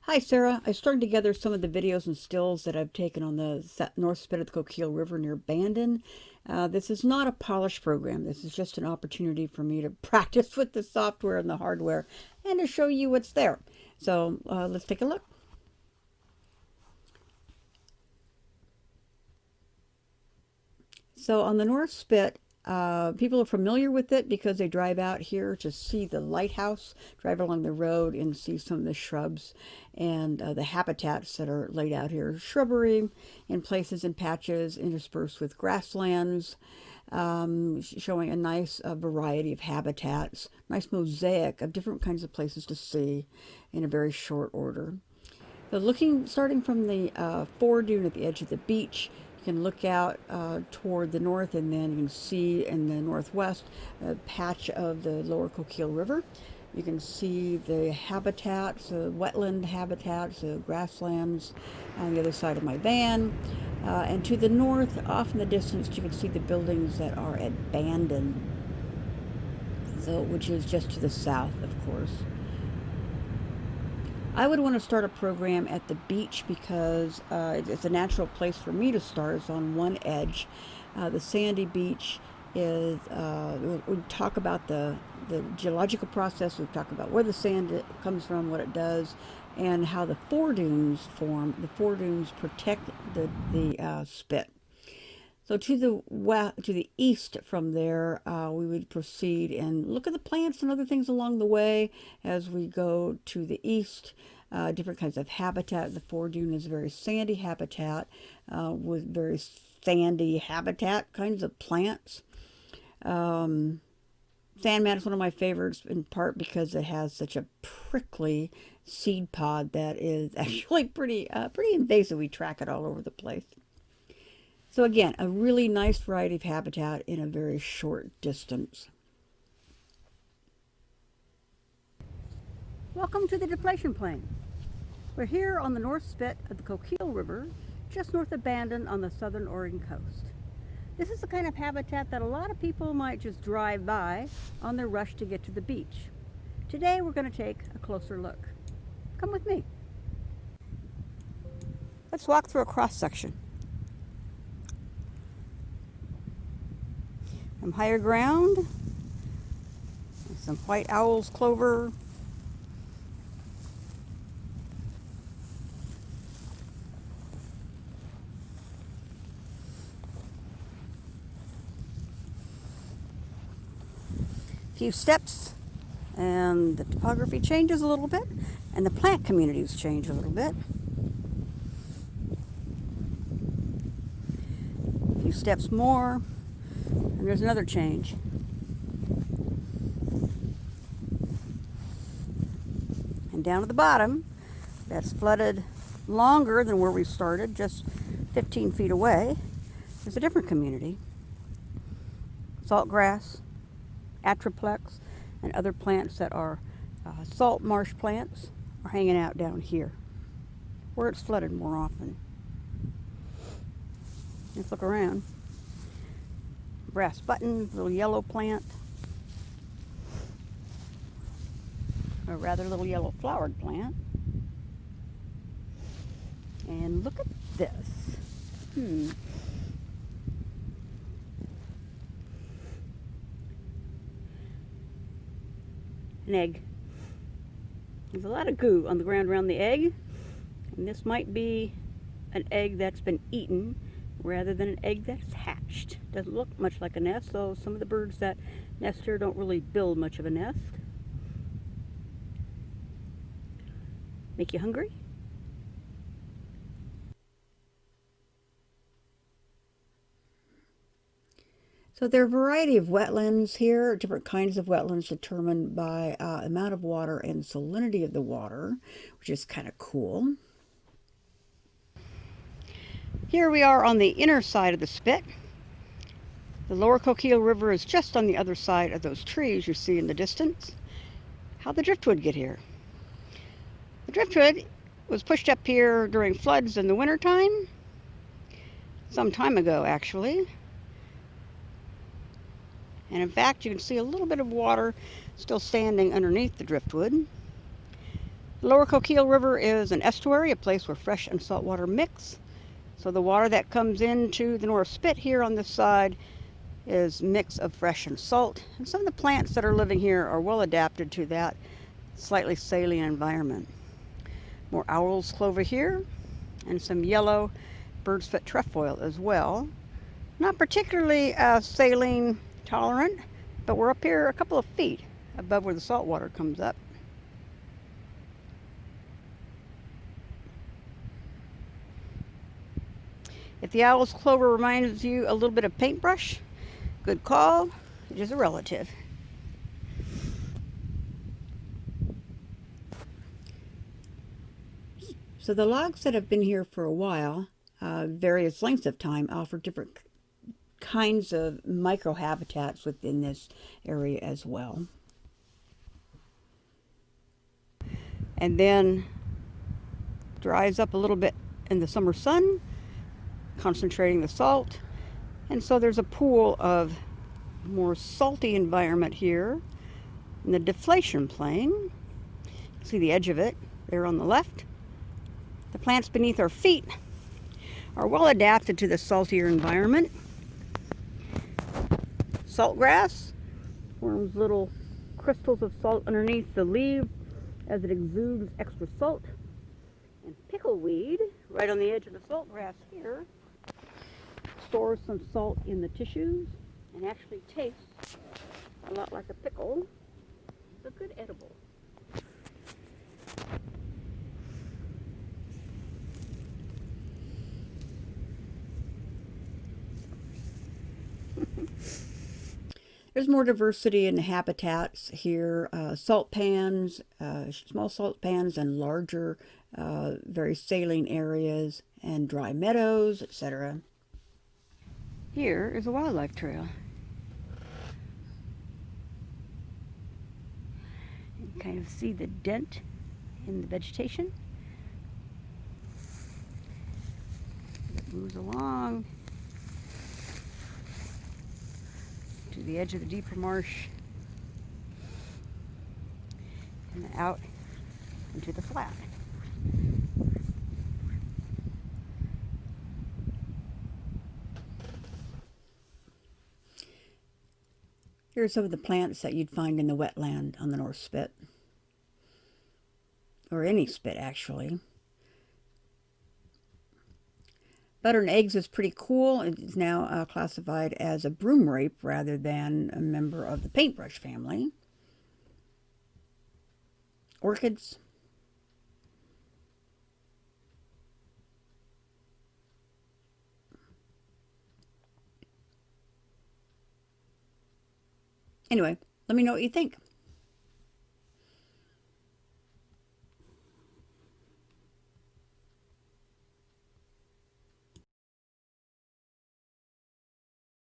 Hi Sarah, I started together some of the videos and stills that I've taken on the north spit of the Coquille River near Bandon. This is not a polish program. This is just an opportunity for me to practice with the software and the hardware and to show you what's there. So let's take a look. So on the North Spit, people are familiar with it because they drive out here to see the lighthouse, drive along the road and see some of the shrubs and the habitats that are laid out here. Shrubbery in places and patches interspersed with grasslands, showing a nice variety of habitats, nice mosaic of different kinds of places to see in a very short order. So starting from the foredune at the edge of the beach, you can look out toward the north, and then you can see in the northwest a patch of the lower Coquille River. You can see the habitats, the wetland habitats, the grasslands on the other side of my van. And to the north, off in the distance, you can see the buildings that are at Bandon, which is just to the south, of course. I would want to start a program at the beach because it's a natural place for me to start. It's on one edge. The sandy beach is, we talk about the geological process. We talk about where the sand comes from, what it does, and how the foredunes form. The foredunes protect the spit. So to the east from there, we would proceed and look at the plants and other things along the way as we go to the east. Different kinds of habitat. The foredune is a very sandy habitat with very sandy habitat kinds of plants. Sandman is one of my favorites in part because it has such a prickly seed pod that is actually pretty invasive. We track it all over the place. So again, a really nice variety of habitat in a very short distance. Welcome to the deflation plain. We're here on the north spit of the Coquille River, just north of Bandon on the southern Oregon coast. This is the kind of habitat that a lot of people might just drive by on their rush to get to the beach. Today we're going to take a closer look. Come with me. Let's walk through a cross section. Some higher ground, some white owl's clover, a few steps, and the topography changes a little bit, and the plant communities change a little bit. A few steps more, and there's another change. And down at the bottom, that's flooded longer than where we started, just 15 feet away, there's a different community. Saltgrass, atriplex, and other plants that are salt marsh plants are hanging out down here, where it's flooded more often. Let's look around. Brass button, little yellow plant, a rather little yellow flowered plant. And look at this. An egg. There's a lot of goo on the ground around the egg, and this might be an egg that's been eaten rather than an egg that's hatched. Doesn't look much like a nest, so some of the birds that nest here don't really build much of a nest. Make you hungry? So there are a variety of wetlands here, different kinds of wetlands determined by amount of water and salinity of the water, which is kind of cool. Here we are on the inner side of the spit. The lower Coquille River is just on the other side of those trees you see in the distance. How'd the driftwood get here? The driftwood was pushed up here during floods in the wintertime, some time ago actually. And in fact, you can see a little bit of water still standing underneath the driftwood. The lower Coquille River is an estuary, a place where fresh and salt water mix. So the water that comes into the North Spit here on this side is a mix of fresh and salt. And some of the plants that are living here are well adapted to that slightly saline environment. More owl's clover here, and some yellow bird's foot trefoil as well. Not particularly saline tolerant, but we're up here a couple of feet above where the salt water comes up. If the owl's clover reminds you a little bit of paintbrush, good call. It is a relative. So the logs that have been here for a while, various lengths of time, offer different kinds of microhabitats within this area as well. And then dries up a little bit in the summer sun, concentrating the salt. And so there's a pool of more salty environment here in the deflation plain. See the edge of it there on the left. The plants beneath our feet are well adapted to the saltier environment. Saltgrass forms little crystals of salt underneath the leaves as it exudes extra salt. And pickleweed, right on the edge of the saltgrass here, stores some salt in the tissues and actually tastes a lot like a pickle. It's a good edible. There's more diversity in habitats here. Salt pans, small salt pans, and larger, very saline areas, and dry meadows, etc. Here is a wildlife trail. You can kind of see the dent in the vegetation. It moves along to the edge of the deeper marsh and then out into the flat. Here are some of the plants that you'd find in the wetland on the North Spit, or any spit actually. Butter and eggs is pretty cool. It's now classified as a broom rape rather than a member of the paintbrush family. Orchids. Anyway, let me know what you think.